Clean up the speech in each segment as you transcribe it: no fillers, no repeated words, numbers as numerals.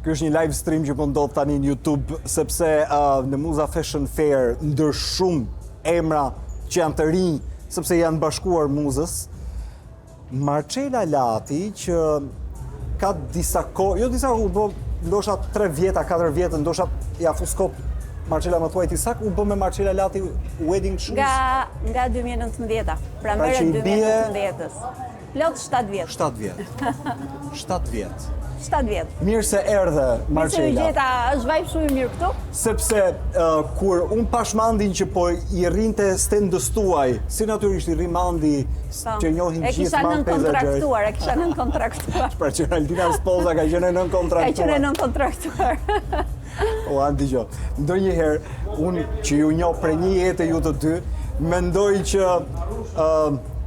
Ky është një live stream që po ndodh tani në YouTube, sepse në Muza Fashion Fair ndër shumë emra që janë të rinj, sepse janë bashkuar muzës, Marcela Lati që ka disa kohë, jo disa kohë, ndoshta 3 vjeta, 4 vjetë, ndoshta ja fuskop Marcela më thuaj ti sak, u bë me Marcela Lati wedding shoes? Nga 2019-a, pra merret 2019-s. Plot 7 vjet. 7 vjet. 7 vjet. 7 vjet. Mirë se erdhe Marcela. Mirë se u gjeta, është vibe shumë i mirë këtu. Sepse kur unë pash mandin që po i rrinte stendës tuaj, si natyrisht i rri mandi që njohin gjithë mand pejzazhe. E kisha nën kontraktuar. Pra që Aldina Spoza ka qenë nën kontraktuar. Ka qenë nën kontraktuar. O, Andigjo, ndonjëherë, unë që ju njoh për një jetë ju të dy, mendoj që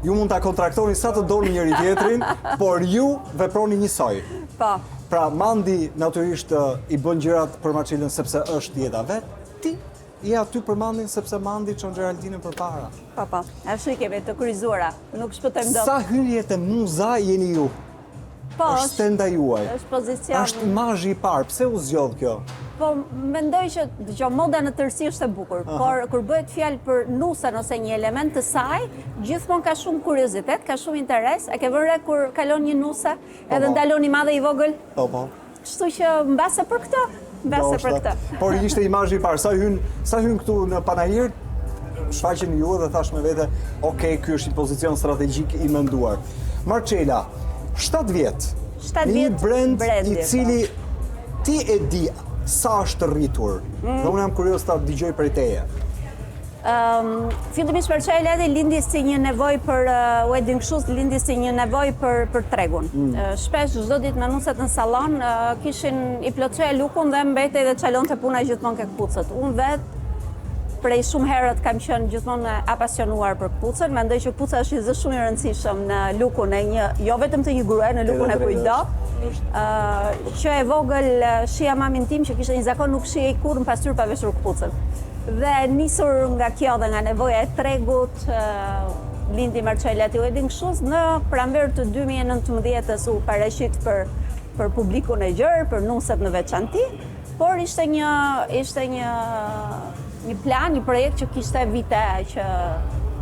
ju mund ta kontraktoni sa të doni njëri tjetrin, por ju veproni njësoj. Po. Pra Mandi natyrisht i bën gjërat për Marcelën sepse është jeta vet. Ti je aty për Mandin sepse Mandi çon Geraldinën përpara. Po. Ashtu i kemi të kryzuara. Nuk shpëtojmë dot. Sa hyrje te muza jeni ju? Po. Është stenda juaj. Është pozicion. Është imazhi i parë. Pse u zgjodh kjo? Po, mendoj që dëgjoj, moda në tërësi është e bukur, por kur bëhet fjalë për nusën ose një element të saj, gjithmonë ka shumë kuriozitet, ka shumë interes. E ke vënë re kur kalon një nuse, edhe ndalon i madhe i vogël? Po. Kështu që mbase për këtë, Por ishte imazhi i parë. Sa hyn këtu në panajir, shfaqen ju dhe thash me vete, okay, ky është një pozicion strategjik i menduar. Marcela, 7 vjet. Një brand i cili ti e di sa është rritur, dhe unë jam kurios ta dëgjoj prej teje. Fillimisht Marcela lindi si një nevojë për wedding shoes, lindi si një nevojë për tregun. Shpesh çdo ditë me nuset në sallon kishin i plotësoja lukun dhe mbetej dhe çalonte puna gjithmonë ke kputucët. Unë vet prej shumë herët kam qenë gjithmonë apasionuar për kputucën, mendoj që kputuca është një zë shumë i rëndësishëm në lukun e një, jo vetëm të një gruaje, në lukun e kujdo. Që e vogël shija mamin tim që kishte një zakon nuk shihej kurrë në pasur pa veshur kputucën. Dhe nisur nga kjo dhe nga nevoja e tregut, lindi Marcela Wedding Shoes në pranverë të 2019-s u paraqit për publikun e gjerë, për nuset në veçanti, por ishte një plan, një projekt që kishte vite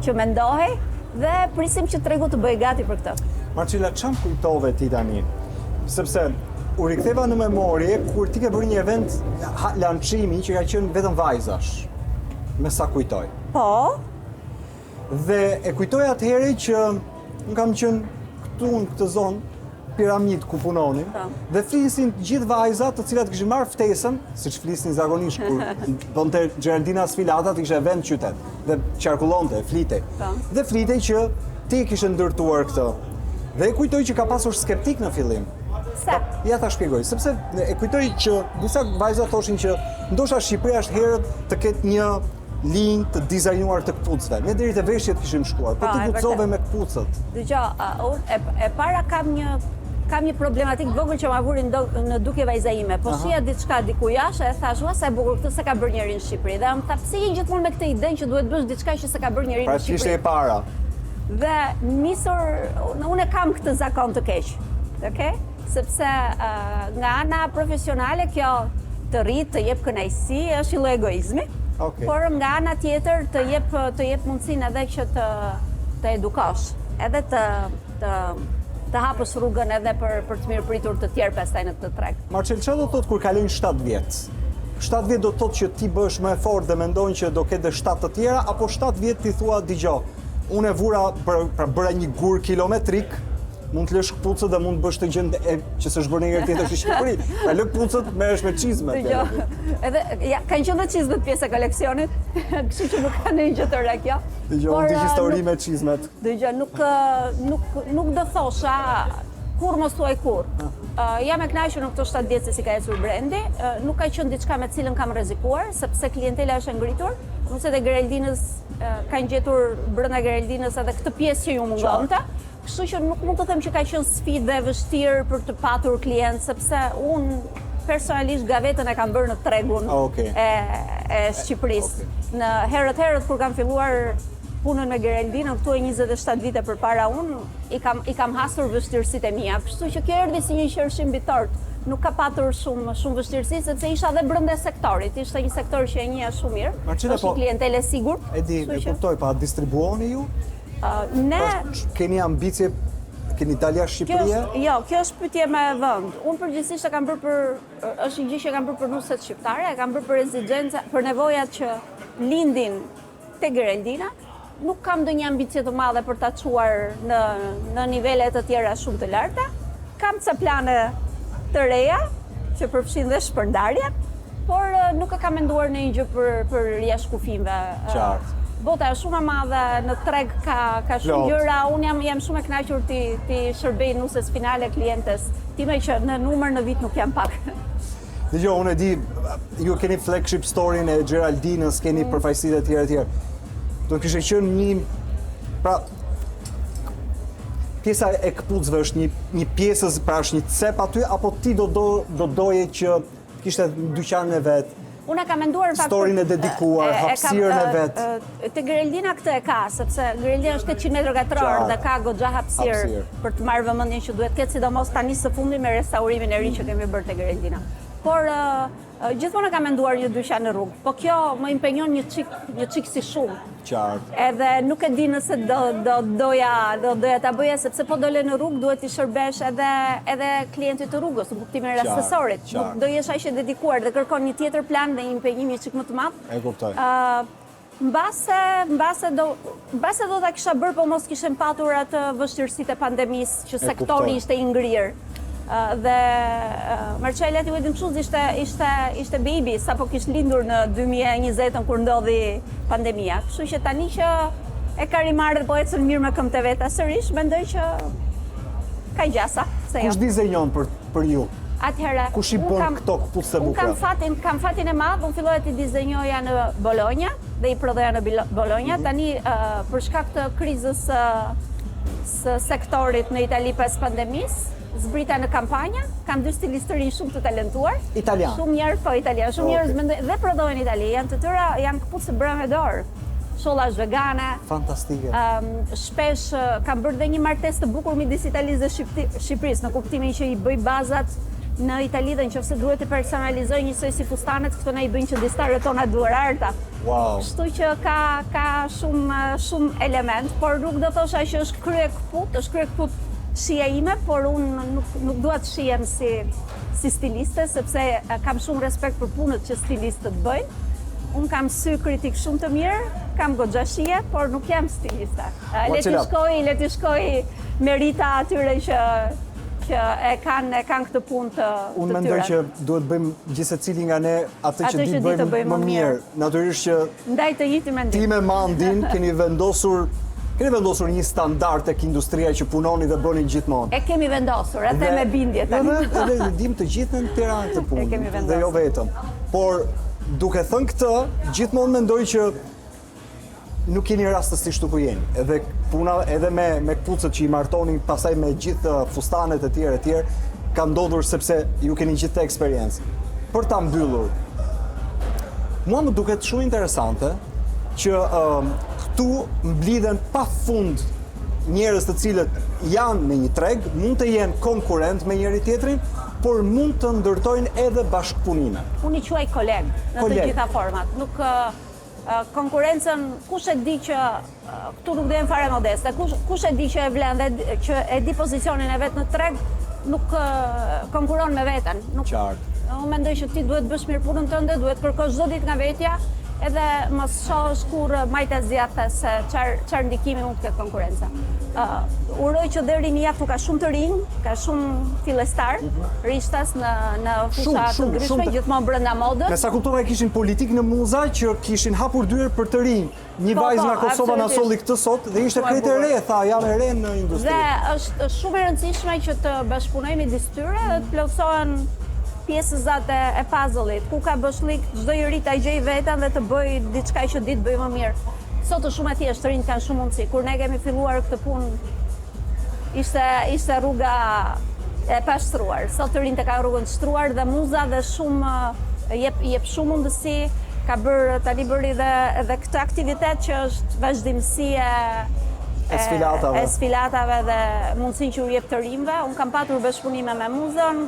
që mendohej dhe prisim që tregu të bëjë gati për këtë. Marcela, çam kujtove ti tani? Sepse u riktheva në memorje kur ti ke bërë një event lançimi që ka qenë vetëm vajzash, me sa kujtoj. Po. Dhe e kujtoj atëherë që unë kam qenë këtu në këtë zonë, piramid ku punonin, dhe flisin gjithë vajzat të cilat kishin marrë ftesën, siç flisnin zakonisht kur bënte Geraldina sfilatat, ishte event qytet, dhe qarkullonte, flitej. Dhe flitej që ti kishe ndërtuar këtë. Dhe e kujtoj që ka pasur skeptik në fillim. Sa? Ja ta shpjegoj, sepse e kujtoj që disa vajza thoshin që ndoshta Shqipëria është herët të ketë një linjë të dizajnuar të kputucëve. Ne deri te veshjet kishim shkuar, po ti guxove me kputucët. Dgjoj, e para kam një problematik vogël që ma vuri në dukje vajza ime, po shija diçka diku jashtë e thash, sa e bukur këtë se ka bërë njëri në Shqipëri. Dhe më tha, pse je gjithmonë me këtë idenë që duhet bësh diçka që se ka bërë njëri në Shqipëri. Pra kishte e para. Dhe unë kam këtë zakon të keq, okay? Sepse nga ana profesionale kjo të rrit, të jep kënaqësi, është një lloj egoizmi. Por nga ana tjetër të jep mundësinë edhe që të edukosh, edhe të hapësh rrugën edhe për të mirëpritur të tjerë pastaj në këtë treg. Marcel, çfarë do të thotë kur kalojnë 7 vjet? 7 vjet do të thotë që ti bësh më e fortë dhe mendon që do ketë 7 të tjera, apo 7 vjet ti thua dëgjoj, unë e vura bëra një gur kilometrik, mund të lësh kputucët dhe mund të bësh të gjë që s'është bërë njëherë tjetër në Shqipëri. Pra lë kputucët, merresh me çizmet. Edhe kanë qenë çizmet pjesë e koleksionit, kështu që nuk ka ndonjë gjë të re kjo. Dëgjoj, unë di histori me çizmet. Dëgjoj, nuk do thosha kur mos thuaj kur. Jam e kënaqur në këto 7 vjet se si ka ecur brendi, nuk ka qenë diçka me cilën kam rrezikuar, sepse klientela është e ngritur. Nuset e Geraldinës kanë gjetur brenda Geraldinës edhe këtë pjesë që ju mungonte. Kështu që nuk mund të them që ka qenë sfidë e vështirë për të patur klient, sepse unë personalisht gavetën e kam bërë në tregun e Shqipërisë. Në herët kur kam filluar punën me Geraldinën këtu e 27 vite përpara unë, i kam hasur vështirësitë e mia. Kështu që kjo erdhi si një qershim mbi tort. Nuk ka patur shumë vështirësi, sepse isha dhe brenda sektorit. Ishte një sektor që e njeh shumë mirë. Marcela, Është një klientelë e sigurt. E kuptoj, pa distribuoni ju? Ne Keni ambicie, keni dalë jashtë Shqipërisë? Jo, kjo është pyetje me vend. Unë përgjithsisht e kam bërë është një gjë që e kam bërë për nuset shqiptare, e kam bërë për exigenca, për nevojat që lindin te Geraldina. Nuk kam ndonjë ambicie të madhe për ta çuar në nivele të tjera shumë të larta. Kam ca plane të reja që përfshin dhe shpërndarjen, por nuk e kam menduar në një gjë për jashtkufimeve. Qartë. Bota është shumë e madhe, në treg ka shumë gjëra. Unë jam shumë e kënaqur ti shërbej nuses finale klientes time që në numër në vit nuk jam pak. Dëgjoj, unë e di, ju keni flagship storyn e Geraldinës, keni përfaqësitë e tjera. Do kishte qenë pra pjesa e këpucëve është një pjesë, pra është një cep aty, apo ti do doje që kishte dyqanin e vet? Unë e kam menduar Storin e dedikuar, hapësirën e vet. Te Geraldina këtë e ka, sepse Geraldina është 800 metra katror dhe ka goxha hapësirë për të marrë vëmendjen që duhet ketë, sidomos tani së fundi me restaurimin e ri që kemi bërë te Geraldina. Por gjithmonë kam menduar një dyqan në rrugë, po kjo më impenjon një çik si shumë. Qartë. Edhe nuk e di nëse do doja ta bëja, sepse po dole në rrugë duhet i shërbesh edhe klientit të rrugës, në kuptimin rastesorit. Nuk do jesh aq e dedikuar dhe kërkon një tjetër plan dhe një impenjim një çik më të madh. E kuptoj. Mbase do ta kisha bërë, po mos kishem patur atë vështirësitë e pandemisë që sektori ishte i ngrirë. Dhe Marcela ti Wedding Shoes ishte baby sapo kishte lindur në 2020 kur ndodhi pandemia. Kështu që tani që e ka rimarrë po ecën mirë me këmbë të veta sërish, mendoj që ka gjasa. Kush dizenjon për ju? Atëherë, kush i bën këto këpucë të bukura? Kam fatin e madh, unë fillova të dizenjoja në Bologna dhe i prodhoja në Bologna. Tani për shkak të krizës së sektorit në Itali pas pandemisë, zbrita në kampanja, kam dy stilistë të rinj shumë të talentuar. Italian. Shumë njerëz, po italian, shumë njerëz dhe prodhohen në Itali. Janë të tëra, janë këpucë të bëra me dorë. Shollash vegane. Fantastike. Shpesh kam bërë dhe një martesë të bukur midis Italisë dhe Shqipërisë, në kuptimin që i bëj bazat në Itali dhe nëse duhet të personalizoj njësoj si fustanet, këto na i bëjnë që distarët tona duararta. Wow. Kështu që ka shumë element, por nuk do thosha që është krye këput shija ime, por unë nuk dua të shihem si stiliste, sepse kam shumë respekt për punët që stilistët bëjnë. Unë kam sy kritik shumë të mirë, kam goxha shije, por nuk jam stiliste. Le të shkoj merita atyre që e kanë këtë punë të tyre. Unë mendoj që duhet bëjmë gjithsecili nga ne atë që di të bëjmë më mirë. Natyrisht që ndaj të njëjtin mendim. Ti me Mandin keni vendosur një standard tek industria që punoni dhe bëni gjithmonë. E kemi vendosur, atë me bindje tani. Edhe dim të gjithë në Tiranë të punë, dhe jo vetëm. Por duke thënë këtë, gjithmonë mendoj që nuk keni rastësisht ku jeni. Edhe puna edhe me këpucët që i martonin pasaj me gjithë fustanet e tjerë, ka ndodhur sepse ju keni gjithë të eksperiencë. Për ta mbyllur, mua më duket shumë interesante që këtu mblidhen pafund njerëz të cilët janë në një treg, mund të jenë konkurrent me njëri tjetrin, por mund të ndërtojnë edhe bashkëpunime. Unë i quaj koleg në të gjitha format. Nuk konkurencën, kush e di që këtu nuk do jenë fare modeste, kush e di që e vlen dhe që e di pozicionin e vet në treg, nuk konkuron me veten. Qartë. Unë mendoj që ti duhet bësh mirë punën tënde, duhet kërkosh çdo ditë nga vetja, edhe mos shohësh kur majta zjathe se çfarë ndikimi mund të ketë konkurenca. Uroj që deri rinia këtu ka shumë të rinj, ka shumë fillestar, rishtas në fusha të ndryshme, gjithmonë brenda modës. Me sa kuptova kishin politik në muza që kishin hapur dyer për të rinj. Një vajzë nga Kosova na solli këtë sot dhe ishte krejt e re, tha, jam e re në industri. Dhe është shumë e rëndësishme që të bashkëpunojmë midis tyre dhe të plotësohen pjesëzat e puzzle-it, ku ka bëshlik, çdo njeri ta gjej veten dhe të bëj diçka që di të bëj më mirë. Sot është shumë e thjeshtë, rinjt kanë shumë mundësi. Kur ne kemi filluar këtë punë, ishte rruga e pashtruar. Sot të rinjt e kanë rrugën të shtruar dhe muza dhe shumë jep shumë mundësi ka bërë tani bëri edhe këtë aktivitet që është vazhdimësie e sfilatave dhe mundësinë që u jep të rinjve. Unë kam patur bashkëpunime me muzën,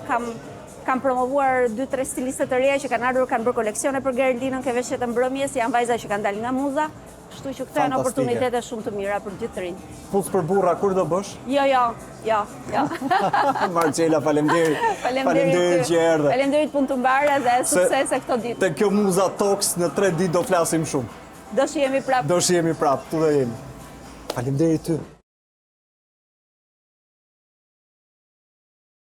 kam promovuar 2-3 stiliste të reja që kanë ardhur, kanë bërë koleksione për Geraldinën, ke veshjet e mbrëmjes, janë vajza që kanë dalë nga muza, kështu që këto janë oportunitete shumë të mira për gjithë të rinj. Puc për burra kur do bësh? Jo. Marcela, faleminderit. Faleminderit që erdhe. Faleminderit punë të mbarë dhe suksese këto ditë. Te kjo muza Talks në 3 ditë do flasim shumë. Do shihemi prapë. Tu do jemi. Faleminderit ty.